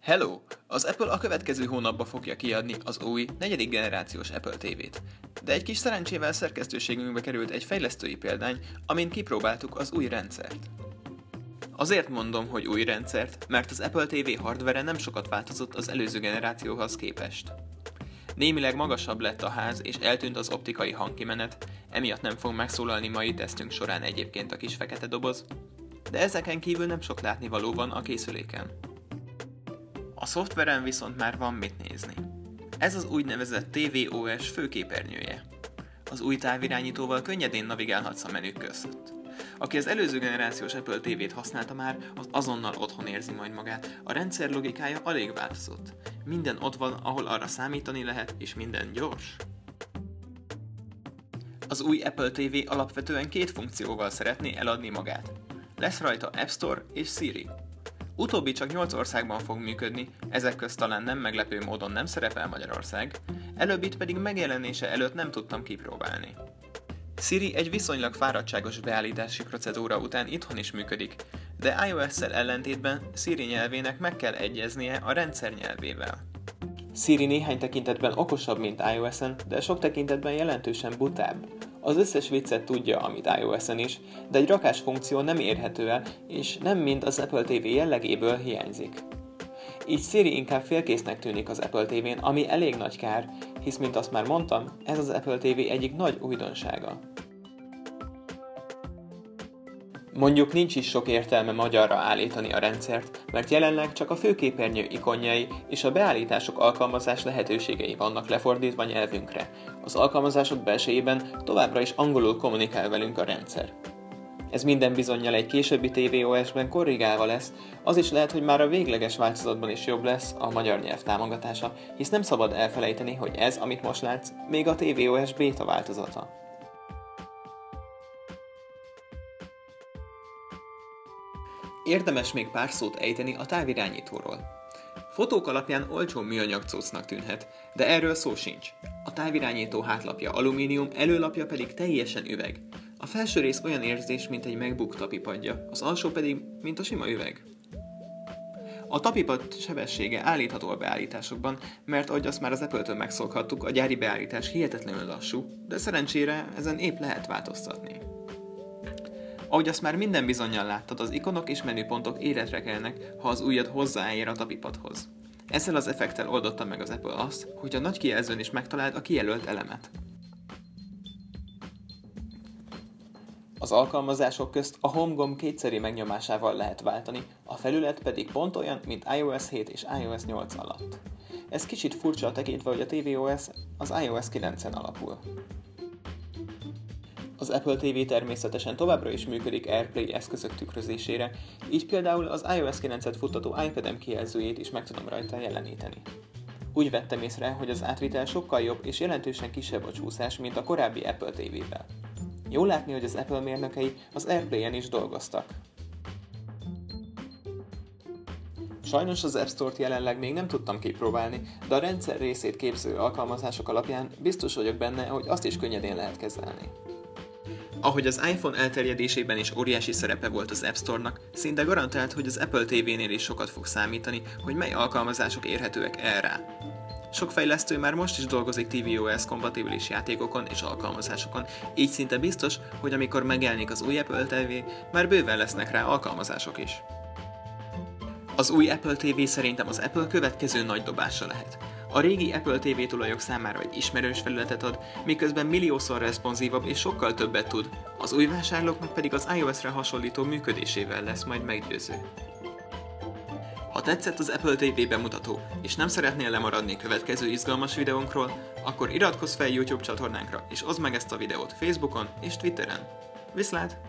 Hello! Az Apple a következő hónapban fogja kiadni az új, negyedik generációs Apple TV-t. De egy kis szerencsével szerkesztőségünkbe került egy fejlesztői példány, amin kipróbáltuk az új rendszert. Azért mondom, hogy új rendszert, mert az Apple TV hardvere nem sokat változott az előző generációhoz képest. Némileg magasabb lett a ház és eltűnt az optikai hangkimenet, emiatt nem fog megszólalni mai tesztünk során egyébként a kis fekete doboz, de ezeken kívül nem sok látnivaló van a készüléken. A szoftveren viszont már van mit nézni. Ez az úgynevezett tvOS főképernyője. Az új távirányítóval könnyedén navigálhatsz a menük között. Aki az előző generációs Apple TV-t használta már, az azonnal otthon érzi majd magát. A rendszer logikája alig változott. Minden ott van, ahol arra számítani lehet, és minden gyors. Az új Apple TV alapvetően két funkcióval szeretné eladni magát. Lesz rajta App Store és Siri. Utóbbi csak 8 országban fog működni, ezek közt talán nem meglepő módon nem szerepel Magyarország, előbbit pedig megjelenése előtt nem tudtam kipróbálni. Siri egy viszonylag fáradtságos beállítási procedúra után itthon is működik, de iOS-szel ellentétben Siri nyelvének meg kell egyeznie a rendszer nyelvével. Siri néhány tekintetben okosabb, mint iOS-en, de sok tekintetben jelentősen butább. Az összes viccet tudja, amit iOS-en is, de egy rakás funkció nem érhető el, és nem mind az Apple TV jellegéből hiányzik. Így Siri inkább félkésznek tűnik az Apple TV-n, ami elég nagy kár, hisz mint azt már mondtam, ez az Apple TV egyik nagy újdonsága. Mondjuk nincs is sok értelme magyarra állítani a rendszert, mert jelenleg csak a főképernyő ikonjai és a beállítások alkalmazás lehetőségei vannak lefordítva nyelvünkre. Az alkalmazások belsejében továbbra is angolul kommunikál velünk a rendszer. Ez minden bizonnyal egy későbbi tvOS-ben korrigálva lesz, az is lehet, hogy már a végleges változatban is jobb lesz a magyar nyelv támogatása, hisz nem szabad elfelejteni, hogy ez, amit most látsz, még a tvOS beta változata. Érdemes még pár szót ejteni a távirányítóról. Fotók alapján olcsó műanyag cuccnak tűnhet, de erről szó sincs. A távirányító hátlapja alumínium, előlapja pedig teljesen üveg. A felső rész olyan érzés, mint egy MacBook tapipadja, az alsó pedig, mint a sima üveg. A tapipad sebessége állítható a beállításokban, mert ahogy azt már az Apple-től megszokhattuk, a gyári beállítás hihetetlenül lassú, de szerencsére ezen épp lehet változtatni. Ahogy azt már minden bizonnyal láttad, az ikonok és menüpontok életre kelnek, ha az ujjad hozzáér a tapipadhoz. Ezzel az effekttel oldotta meg az Apple azt, hogy a nagy kijelzőn is megtaláld a kijelölt elemet. Az alkalmazások közt a Home gomb kétszeri megnyomásával lehet váltani, a felület pedig pont olyan, mint iOS 7 és iOS 8 alatt. Ez kicsit furcsa tekintve, hogy a tvOS az iOS 9-en alapul. Az Apple TV természetesen továbbra is működik AirPlay eszközök tükrözésére, így például az iOS 9-et futtató iPad-em kijelzőjét is meg tudom rajta jeleníteni. Úgy vettem észre, hogy az átvitel sokkal jobb és jelentősen kisebb a csúszás, mint a korábbi Apple TV-vel. Jó látni, hogy az Apple mérnökei az AirPlay-en is dolgoztak. Sajnos az App Store-t jelenleg még nem tudtam kipróbálni, de a rendszer részét képző alkalmazások alapján biztos vagyok benne, hogy azt is könnyedén lehet kezelni. Ahogy az iPhone elterjedésében is óriási szerepe volt az App Store-nak, szinte garantált, hogy az Apple TV-nél is sokat fog számítani, hogy mely alkalmazások érhetőek el rá. Sok fejlesztő már most is dolgozik tvOS-kompatibilis játékokon és alkalmazásokon, így szinte biztos, hogy amikor megjelenik az új Apple TV, már bőven lesznek rá alkalmazások is. Az új Apple TV szerintem az Apple következő nagy dobása lehet. A régi Apple TV tulajok számára egy ismerős felületet ad, miközben milliószor responsívabb és sokkal többet tud, az új vásárlóknak pedig az iOS-re hasonlító működésével lesz majd meggyőző. Ha tetszett az Apple TV bemutató, és nem szeretnél lemaradni következő izgalmas videónkról, akkor iratkozz fel YouTube csatornánkra, és oszd meg ezt a videót Facebookon és Twitteren. Viszlát!